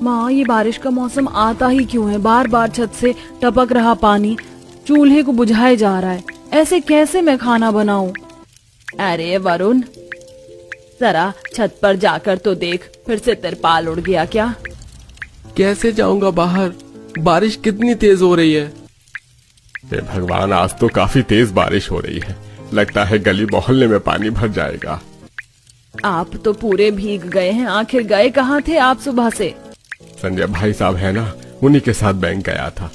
माँ, ये बारिश का मौसम आता ही क्यों है? बार बार छत से टपक रहा पानी चूल्हे को बुझाए जा रहा है। ऐसे कैसे मैं खाना बनाऊं? अरे वरुण, जरा छत पर जाकर तो देख, फिर से तिरपाल उड़ गया क्या? कैसे जाऊंगा बाहर, बारिश कितनी तेज हो रही है। हे भगवान, आज तो काफी तेज बारिश हो रही है। लगता है गली मोहल्ले में पानी भर जाएगा। आप तो पूरे भीग गए हैं। आखिर गए कहाँ थे आप सुबह से? संजय भाई साहब है ना, उन्हीं के साथ बैंक गया था।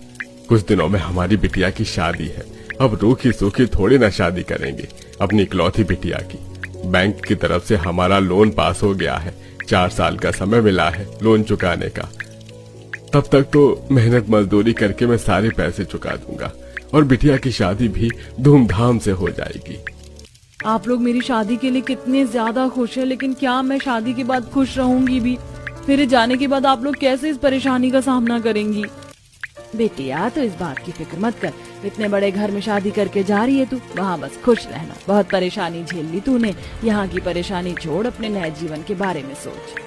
कुछ दिनों में हमारी बिटिया की शादी है। अब रूखी सूखी थोड़ी ना शादी करेंगे अपनी इकलौती बिटिया की। बैंक की तरफ से हमारा लोन पास हो गया है। 4 साल का समय मिला है लोन चुकाने का। तब तक तो मेहनत मजदूरी करके मैं सारे पैसे चुका दूंगा और बिटिया की शादी भी धूमधाम से हो जाएगी। आप लोग मेरी शादी के लिए कितने ज्यादा खुश हैं, लेकिन क्या मैं शादी के बाद खुश रहूंगी भी? मेरे जाने के बाद आप लोग कैसे इस परेशानी का सामना करेंगी? बेटिया, तो इस बात की फिक्र मत कर। इतने बड़े घर में शादी करके जा रही है तू, वहाँ बस खुश रहना। बहुत परेशानी झेल ली तूने, यहाँ की परेशानी छोड़, अपने नए जीवन के बारे में सोच।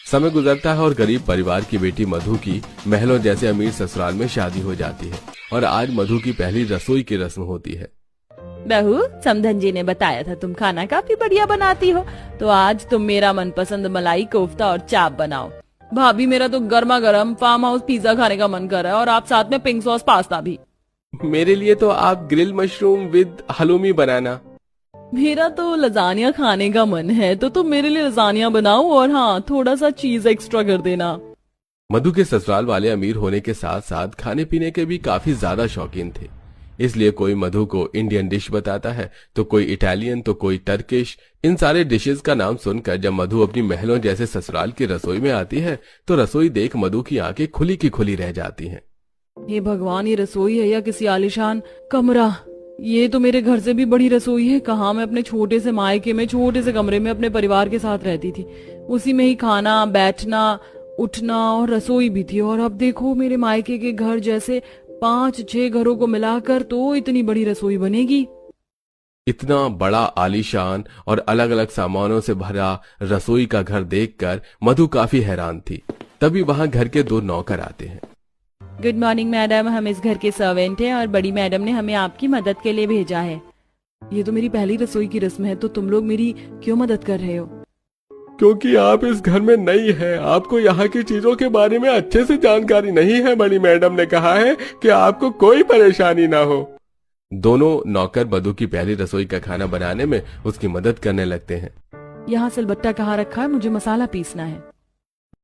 समय गुजरता है और गरीब परिवार की बेटी मधु की महलों जैसे अमीर ससुराल में शादी हो जाती है और आज मधु की पहली रसोई की रस्म होती है। बहू, समधन जी ने बताया था तुम खाना काफी बढ़िया बनाती हो, तो आज तुम मेरा मनपसंद मलाई कोफ्ता और चाप बनाओ। भाभी, मेरा तो गर्मा गर्म फार्म हाउस पिज्जा खाने का मन कर रहा है, और आप साथ में पिंक सॉस पास्ता भी। मेरे लिए तो आप ग्रिल मशरूम विद हलूमी बनाना। मेरा तो लजानिया खाने का मन है, तो तुम मेरे लिए लजानिया बनाओ, और हाँ, थोड़ा सा चीज एक्स्ट्रा कर देना। मधु के ससुराल वाले अमीर होने के साथ साथ खाने पीने के भी काफी ज्यादा शौकीन थे। इसलिए कोई मधु को इंडियन डिश बताता है, तो कोई इटालियन, तो कोई टर्किश। इन सारे डिशेस का नाम सुनकर जब मधु अपनी महलों जैसे ससुराल की रसोई में आती है तो रसोई देख मधु की आंखें खुली की खुली रह जाती हैं। हे भगवान, ये रसोई है या किसी आलीशान कमरा? ये तो मेरे घर से भी बड़ी रसोई है। कहाँ मैं अपने छोटे से मायके में छोटे से कमरे में अपने परिवार के साथ रहती थी, उसी में ही खाना, बैठना, उठना और रसोई भी थी। और अब देखो, मेरे मायके के घर जैसे 5-6 घरों को मिलाकर तो इतनी बड़ी रसोई बनेगी। इतना बड़ा आलीशान और अलग अलग सामानों से भरा रसोई का घर देखकर मधु काफी हैरान थी। तभी वहां घर के 2 नौकर आते हैं। गुड मॉर्निंग मैडम, हम इस घर के सर्वेंट हैं और बड़ी मैडम ने हमें आपकी मदद के लिए भेजा है। ये तो मेरी पहली रसोई की रस्म है, तो तुम लोग मेरी क्यों मदद कर रहे हो? क्योंकि आप इस घर में नई है, आपको यहाँ की चीजों के बारे में अच्छे से जानकारी नहीं है। बड़ी मैडम ने कहा है कि आपको कोई परेशानी ना हो। दोनों नौकर मधु की पहली रसोई का खाना बनाने में उसकी मदद करने लगते हैं। यहाँ सिलबट्टा कहाँ रखा है? मुझे मसाला पीसना है।